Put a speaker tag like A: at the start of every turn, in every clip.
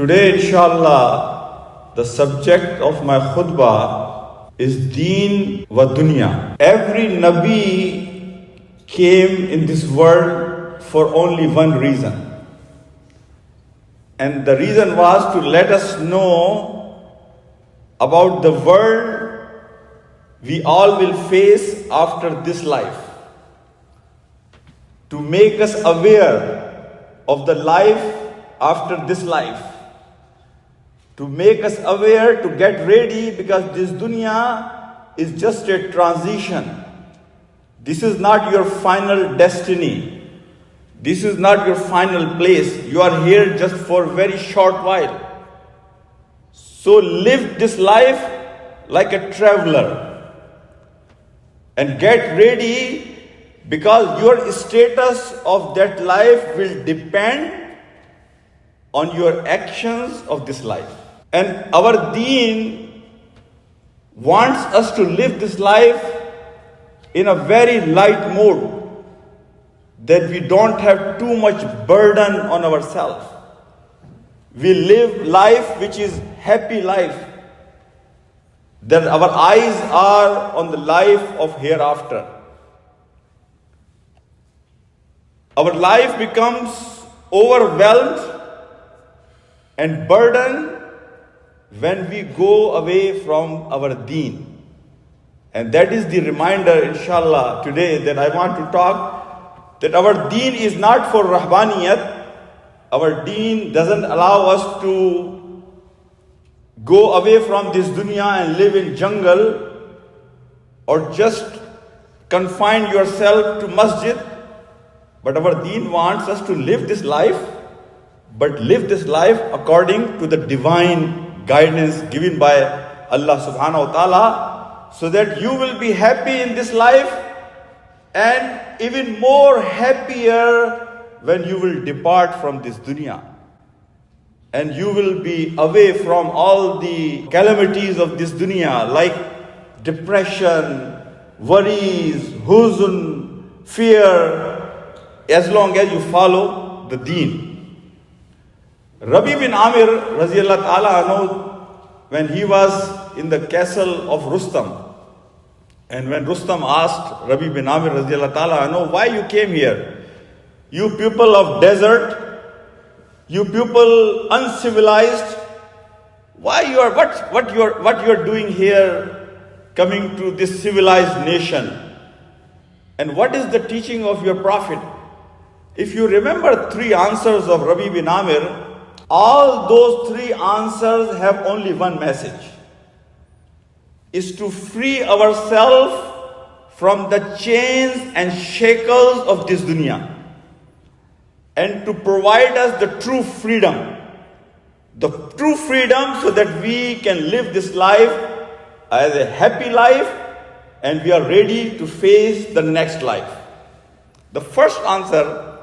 A: Today, inshallah, the subject of my khutbah is Deen O Dunya. Every Nabi came in this world for only one reason. And the reason was to let us know about the world we all will face after this life. To make us aware of the life after this life. To make us aware, to get ready, because this dunya is just a transition. This is not your final destiny. This is not your final place. You are here just for a very short while. So live this life like a traveler and get ready, because your status of that life will depend on your actions of this life. And our Deen wants us to live this life in a very light mode, that we don't have too much burden on ourselves. We live life which is happy life, that our eyes are on the life of hereafter. Our life becomes overwhelmed and burdened when we go away from our Deen. And that is the reminder, inshallah, today that I want to talk, that our Deen is not for Rahbaniyat. Our Deen doesn't allow us to go away from this dunya and live in jungle, or just confine yourself to masjid. But our Deen wants us to live this life, but live this life according to the divine guidance given by Allah subhanahu wa ta'ala, so that you will be happy in this life and even more happier when you will depart from this dunya. And you will be away from all the calamities of this dunya, like depression, worries, huzn, fear, as long as you follow the Deen. Rabi bin Amir Raziyallahu Ta'ala anhu, when he was in the castle of Rustam, and when Rustam asked Rabi bin Amir Raziyallahu Ta'ala anhu, why you came here? You people of desert, you people uncivilized, why you are what you are doing here, coming to this civilized nation? And what is the teaching of your prophet? If you remember three answers of Rabi bin Amir, all those three answers have only one message: is to free ourselves from the chains and shackles of this dunya, and to provide us the true freedom. The true freedom, so that we can live this life as a happy life, and we are ready to face the next life. The first answer,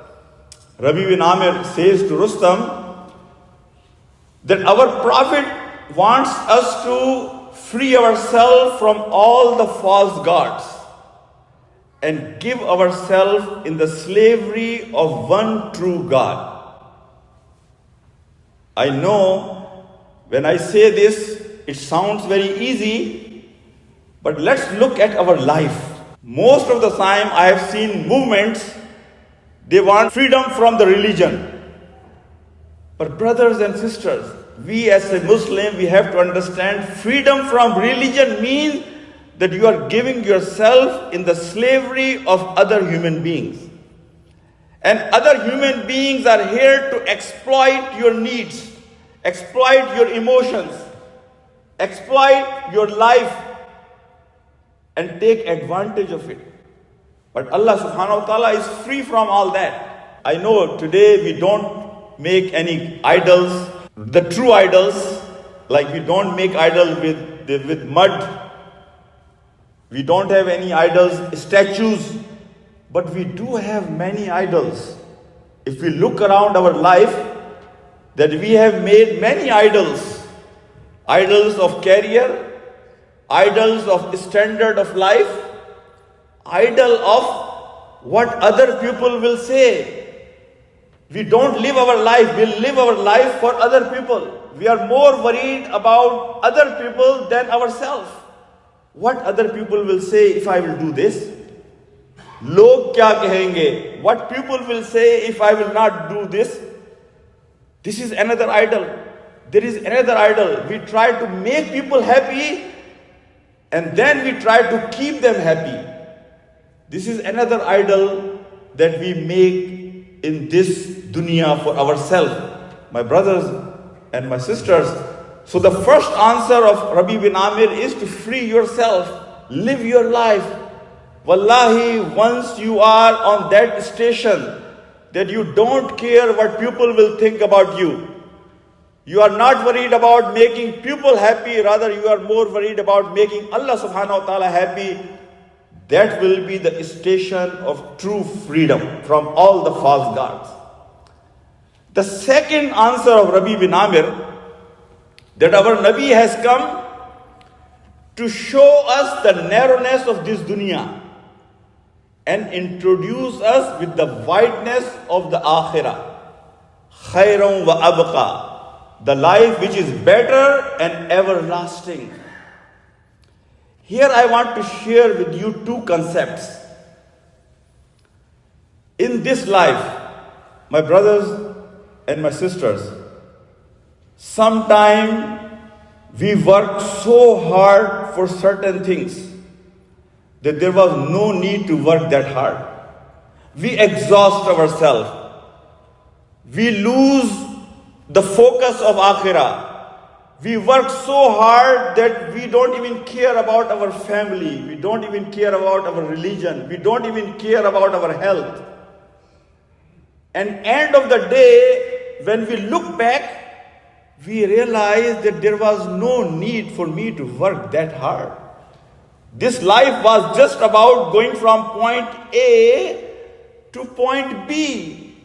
A: Rabi bin Amir says to Rustam, that our prophet wants us to free ourselves from all the false gods and give ourselves in the slavery of one true God. I know when I say this, it sounds very easy, but let's look at our life. Most of the time I have seen movements, they want freedom from the religion. But brothers and sisters, we as a Muslim, we have to understand, freedom from religion means that you are giving yourself in the slavery of other human beings. And other human beings are here to exploit your needs, exploit your emotions, exploit your life, and take advantage of it. But Allah subhanahu wa ta'ala is free from all that. I know today we don't make any idols, the true idols, like we don't make idols with mud. We don't have any idols, statues, but we do have many idols. If we look around our life, that we have made many idols. Idols of career, idols of standard of life, idol of what other people will say. We don't live our life, we live our life for other people. We are more worried about other people than ourselves. What other people will say if I will do this? Log kya kahenge? What people will say if I will not do this? This is another idol. There is another idol. We try to make people happy and then we try to keep them happy. This is another idol that we make in this dunya for ourselves. My brothers and my sisters, so the first answer of Rabi bin Amir is to free yourself, live your life. Wallahi, once you are on that station that you don't care what people will think about you, you are not worried about making people happy, rather you are more worried about making Allah subhanahu wa ta'ala happy. That will be the station of true freedom from all the false gods. The second answer of Rabi bin Amir, that our Nabi has come to show us the narrowness of this dunya and introduce us with the wideness of the akhirah. Khairan wa abqa, the life which is better and everlasting. Here I want to share with you two concepts. In this life, my brothers and my sisters, sometimes we work so hard for certain things that there was no need to work that hard. We exhaust ourselves. We lose the focus of akhirah. We work so hard that we don't even care about our family. We don't even care about our religion. We don't even care about our health. And end of the day, when we look back, we realize that there was no need for me to work that hard. This life was just about going from point A to point B.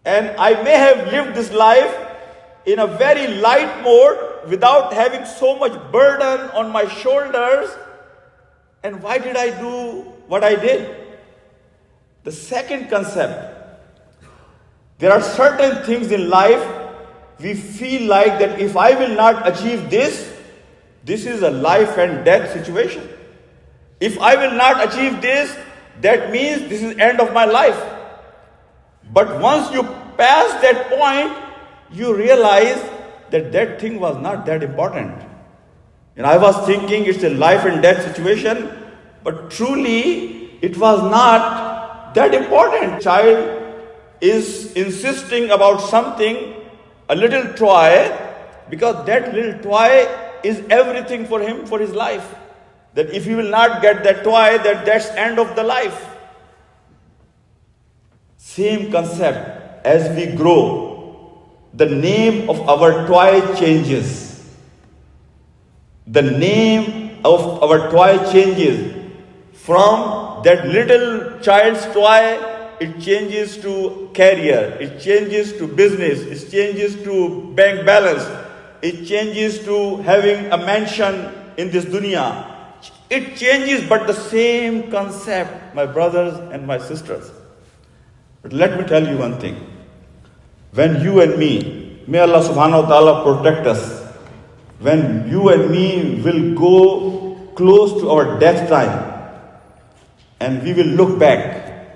A: And I may have lived this life in a very light mode without having so much burden on my shoulders. And why did I do what I did? The second concept, there are certain things in life we feel like that if I will not achieve this, this is a life and death situation. If I will not achieve this, that means this is end of my life. But once you pass that point, you realize that that thing was not that important. And I was thinking it's a life and death situation, but truly it was not that important. Child is insisting about something, a little toy, because that little toy is everything for him, for his life. That if he will not get that toy, that's end of the life. Same concept. As we grow, the name of our toy changes. The name of our toy changes. From that little child's toy, it changes to career, it changes to business, it changes to bank balance, it changes to having a mansion in this dunya. It changes, but the same concept, my brothers and my sisters. But let me tell you one thing. When you and me, may Allah subhanahu wa ta'ala protect us, when you and me will go close to our death time and we will look back,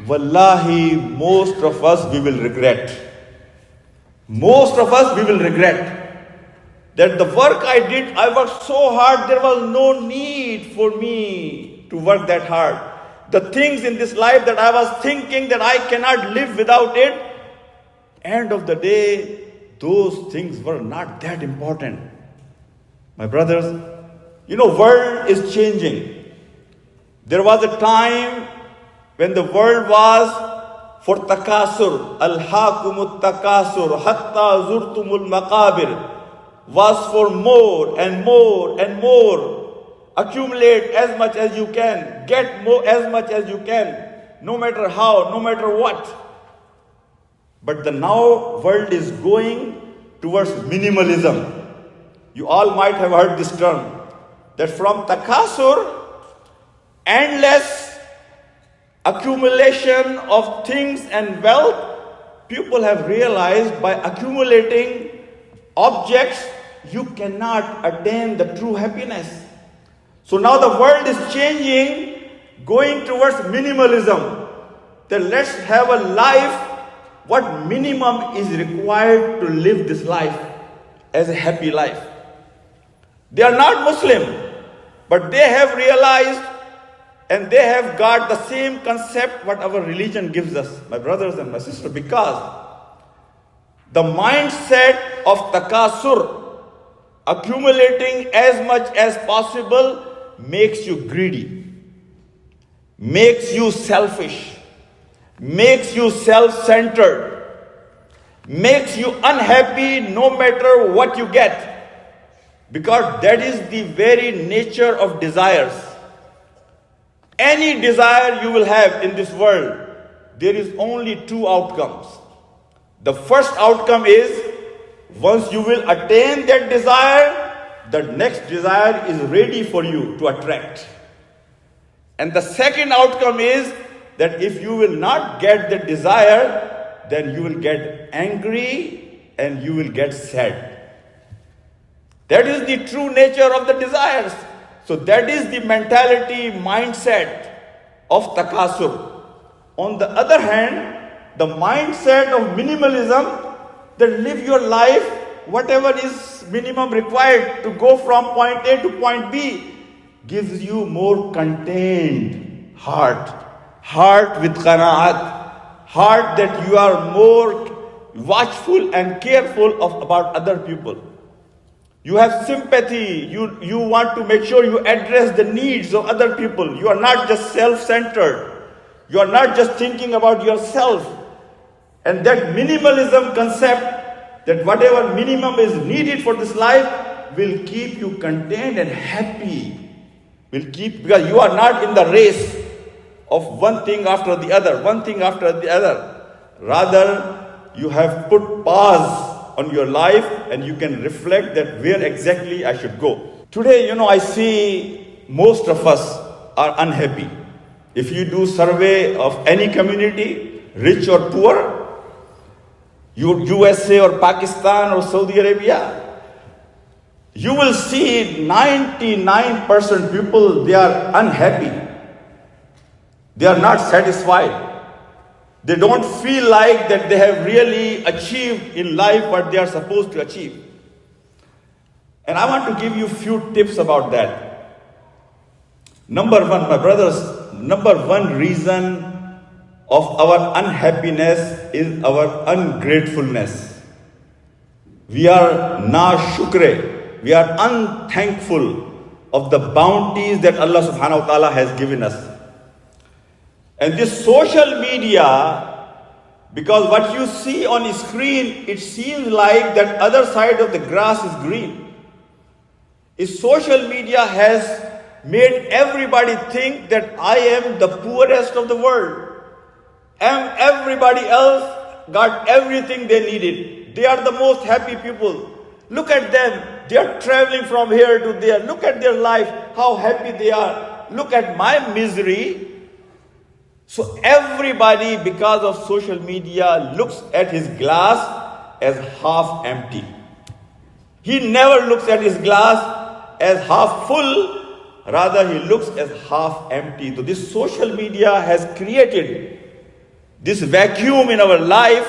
A: wallahi, most of us we will regret. Most of us we will regret that the work I did, I worked so hard, there was no need for me to work that hard. The things in this life that I was thinking that I cannot live without it, end of the day, those things were not that important. My brothers, world is changing. There was a time when the world was for takasur, alhaakumut takasur, hatta zurtumul maqabir, was for more and more and more. Accumulate as much as you can, get more as much as you can, no matter how, no matter what. But the now world is going towards minimalism. You all might have heard this term, that from takasur, endless accumulation of things and wealth, people have realized by accumulating objects, you cannot attain the true happiness. So now the world is changing, going towards minimalism. Then let's have a life, what minimum is required to live this life as a happy life. They are not Muslim, but they have realized and they have got the same concept what our religion gives us, my brothers and my sisters, because the mindset of takasur, accumulating as much as possible, makes you greedy, makes you selfish, makes you self-centered, makes you unhappy no matter what you get, because that is the very nature of desires. Any desire you will have in this world, there is only two outcomes. The first outcome is, once you will attain that desire, the next desire is ready for you to attract. And the second outcome is that if you will not get the desire, then you will get angry and you will get sad. That is the true nature of the desires. So that is the mentality, mindset of takasur. On the other hand, the mindset of minimalism, that live your life, whatever is minimum required to go from point A to point B, gives you more contained heart with qanaat, heart that you are more watchful and careful about other people. You have sympathy, you want to make sure you address the needs of other people. You are not just self-centered. You are not just thinking about yourself. And that minimalism concept, that whatever minimum is needed for this life, will keep you contained and happy. Because you are not in the race of one thing after the other, one thing after the other. Rather, you have put pause on your life and you can reflect that where exactly I should go. Today, I see most of us are unhappy. If you do survey of any community, rich or poor, USA or Pakistan or Saudi Arabia, you will see 99% people, they are unhappy. They are not satisfied. They don't feel like that they have really achieved in life what they are supposed to achieve. And I want to give you a few tips about that. Number one, my brothers, number one reason of our unhappiness is our ungratefulness. We are na shukre. We are unthankful of the bounties that Allah subhanahu wa ta'ala has given us. And this social media, because what you see on the screen, it seems like that other side of the grass is green. Social media has made everybody think that I am the poorest of the world. And everybody else got everything they needed. They are the most happy people. Look at them. They are traveling from here to there. Look at their life, how happy they are. Look at my misery. So everybody, because of social media, looks at his glass as half empty. He never looks at his glass as half full, rather he looks as half empty. So this social media has created this vacuum in our life,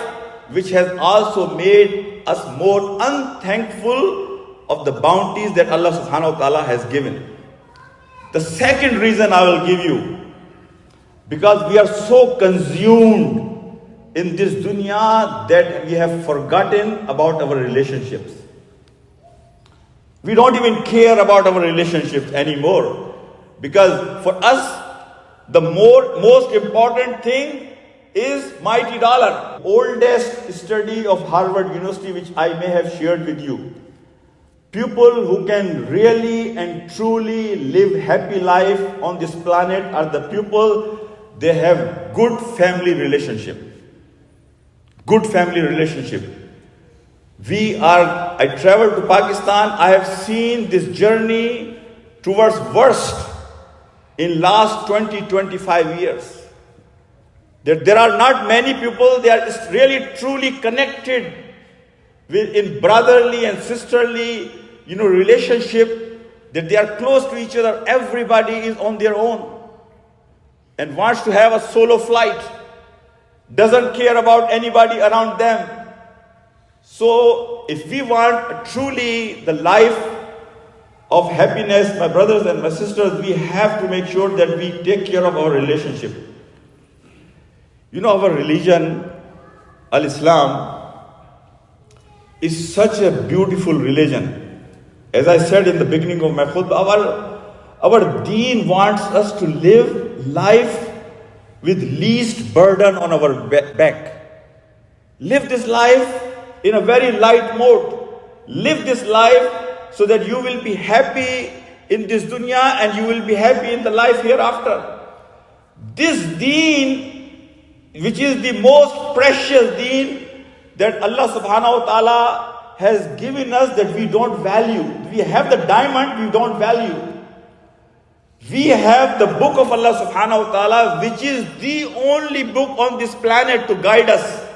A: which has also made us more unthankful of the bounties that Allah subhanahu wa ta'ala has given. The second reason I will give you, because we are so consumed in this dunya that we have forgotten about our relationships. We don't even care about our relationships anymore. Because for us, the most important thing is mighty dollar. Oldest study of Harvard University, which I may have shared with you. People who can really and truly live happy life on this planet are the people, they have good family relationship. Good family relationship. I traveled to Pakistan. I have seen this journey towards worst in last 20-25 years. That there are not many people, they are really truly connected in brotherly and sisterly, relationship, that they are close to each other. Everybody is on their own and wants to have a solo flight, doesn't care about anybody around them. So if we want truly the life of happiness, my brothers and my sisters, we have to make sure that we take care of our relationship. Our religion, Al-Islam, is such a beautiful religion. As I said in the beginning of my khutbah, our Deen wants us to live life with least burden on our back. Live this life in a very light mode. Live this life so that you will be happy in this dunya and you will be happy in the life hereafter. This Deen, which is the most precious Deen that Allah subhanahu wa ta'ala has given us, that we don't value. We have the diamond, we don't value. We have the book of Allah subhanahu wa ta'ala, which is the only book on this planet to guide us.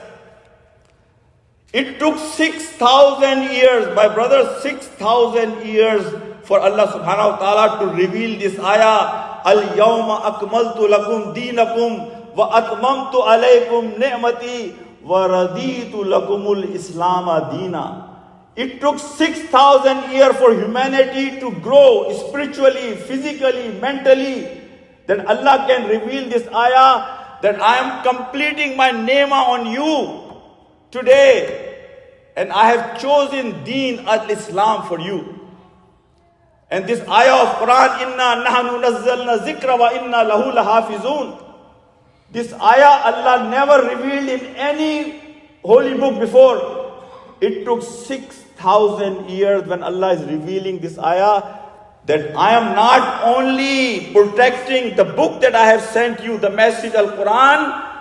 A: It took 6,000 years, my brothers, 6,000 years for Allah subhanahu wa ta'ala to reveal this ayah. Al-yawma akmaltu lakum deenakum wa atmamtu alaykum ni'mati wa raditu lakumul islama deena. It took 6,000 years for humanity to grow spiritually, physically, mentally. That Allah can reveal this ayah, that I am completing my ni'mah on you today. And I have chosen Deen al-Islam for you. And this ayah of Quran, Inna nahnu nazzalna zikra wa inna lahu lahafizun. This ayah Allah never revealed in any holy book before. It took 6,000 years when Allah is revealing this ayah, that I am not only protecting the book that I have sent you, the message al-Quran,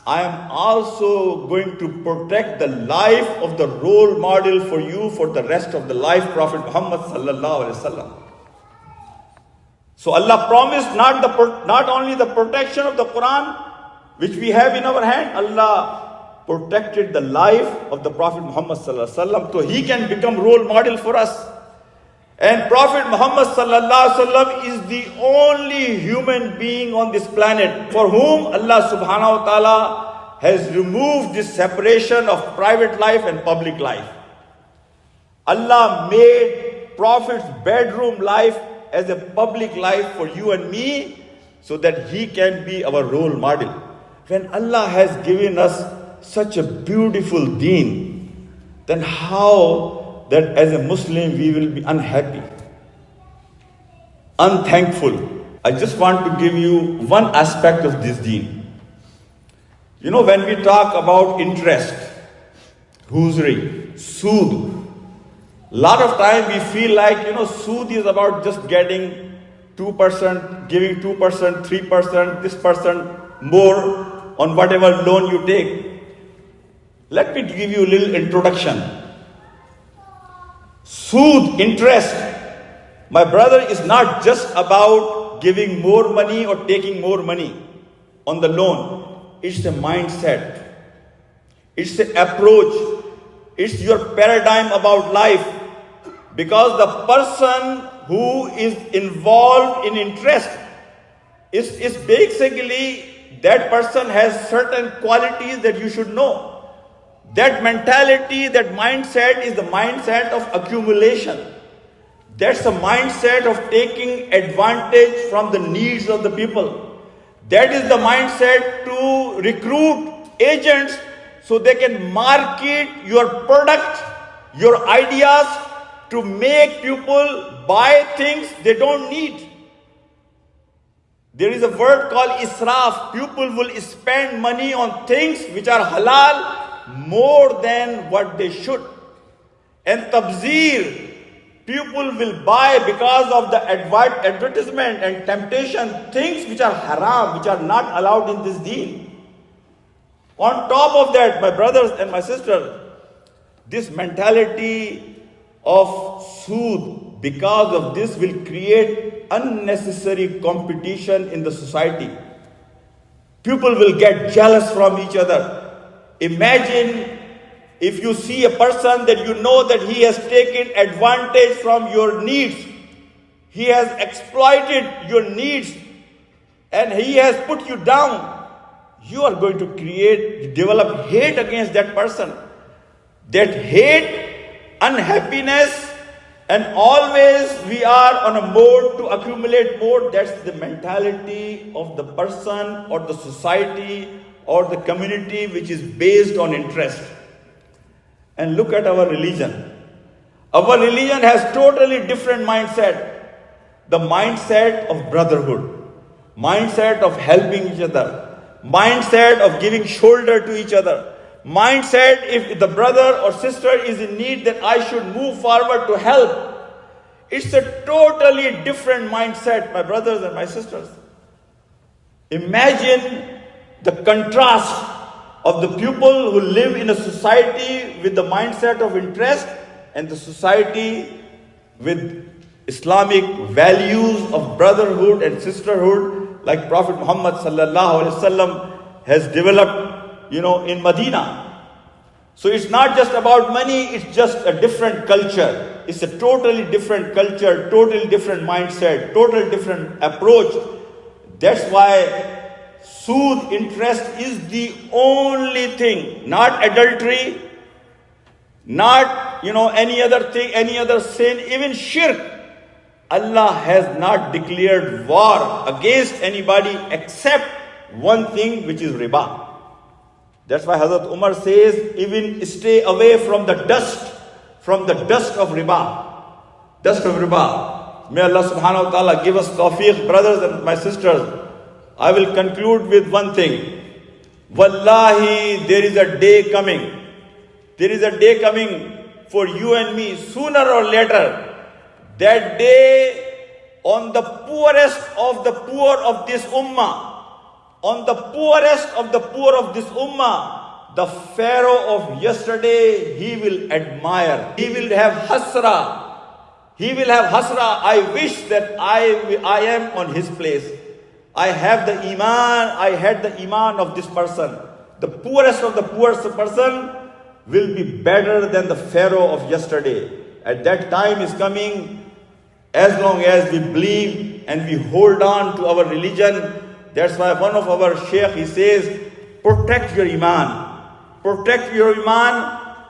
A: I am also going to protect the life of the role model for you for the rest of the life, Prophet Muhammad sallallahu alaihi wasallam. So Allah promised not only the protection of the Quran, which we have in our hand, Allah protected the life of the Prophet Muhammad sallallahu alaihi wasallam, so he can become role model for us. And Prophet Muhammad sallallahu alaihi wasallam is the only human being on this planet for whom Allah subhanahu wa ta'ala has removed this separation of private life and public life. Allah made Prophet's bedroom life as a public life for you and me, so that he can be our role model. When Allah has given us such a beautiful deen, then how that as a Muslim we will be unhappy, unthankful? I just want to give you one aspect of this deen. When we talk about interest, usury, sood, a lot of time we feel like, sood is about just getting 2%, giving 2%, 3%, this percent more on whatever loan you take. Let me give you a little introduction. Sood, interest, my brother, is not just about giving more money or taking more money on the loan. It's a mindset. It's an approach. It's your paradigm about life. Because the person who is involved in interest is basically, that person has certain qualities that you should know. That mentality, that mindset is the mindset of accumulation. That's the mindset of taking advantage from the needs of the people. That is the mindset to recruit agents so they can market your product, your ideas, to make people buy things they don't need. There is a word called israf. People will spend money on things which are halal more than what they should. And tabzir, people will buy because of the advertisement and temptation things which are haram, which are not allowed in this deen. On top of that, my brothers and my sisters, this mentality of sood, because of this, will create unnecessary competition in the society. People will get jealous from each other. Imagine if you see a person that you know that he has taken advantage from your needs. He has exploited your needs and he has put you down. You are going to develop hate against that person. That hate, unhappiness, and always we are on a mode to accumulate more. That's the mentality of the person or the society or the community which is based on interest. And look at our religion. Our religion has totally different mindset. The mindset of brotherhood, mindset of helping each other, mindset of giving shoulder to each other, mindset if the brother or sister is in need, then I should move forward to help. It's a totally different mindset, my brothers and my sisters. Imagine the contrast of the people who live in a society with the mindset of interest and the society with Islamic values of brotherhood and sisterhood, like Prophet Muhammad sallallahu alaihi wasallam has developed, in Medina. So it's not just about money, it's just a different culture. It's a totally different culture, totally different mindset, totally different approach. That's why soothe interest is the only thing, not adultery, not, any other thing, any other sin, even shirk. Allah has not declared war against anybody except one thing, which is riba. That's why Hazrat Umar says, even stay away from the dust of riba. Dust of riba. May Allah subhanahu wa ta'ala give us tawfiq, brothers and my sisters. I will conclude with one thing. Wallahi, there is a day coming. There is a day coming for you and me, sooner or later. That day, on the poorest of the poor of this ummah, on the poorest of the poor of this ummah, the Pharaoh of yesterday, he will admire. He will have hasra. He will have hasra. I wish that I am on his place. I have the iman. I had the iman of this person. The poorest of the poorest person will be better than the Pharaoh of yesterday. At that time is coming. As long as we believe and we hold on to our religion, that's why one of our sheikh, he says, protect your iman. Protect your iman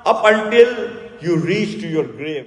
A: up until you reach to your grave.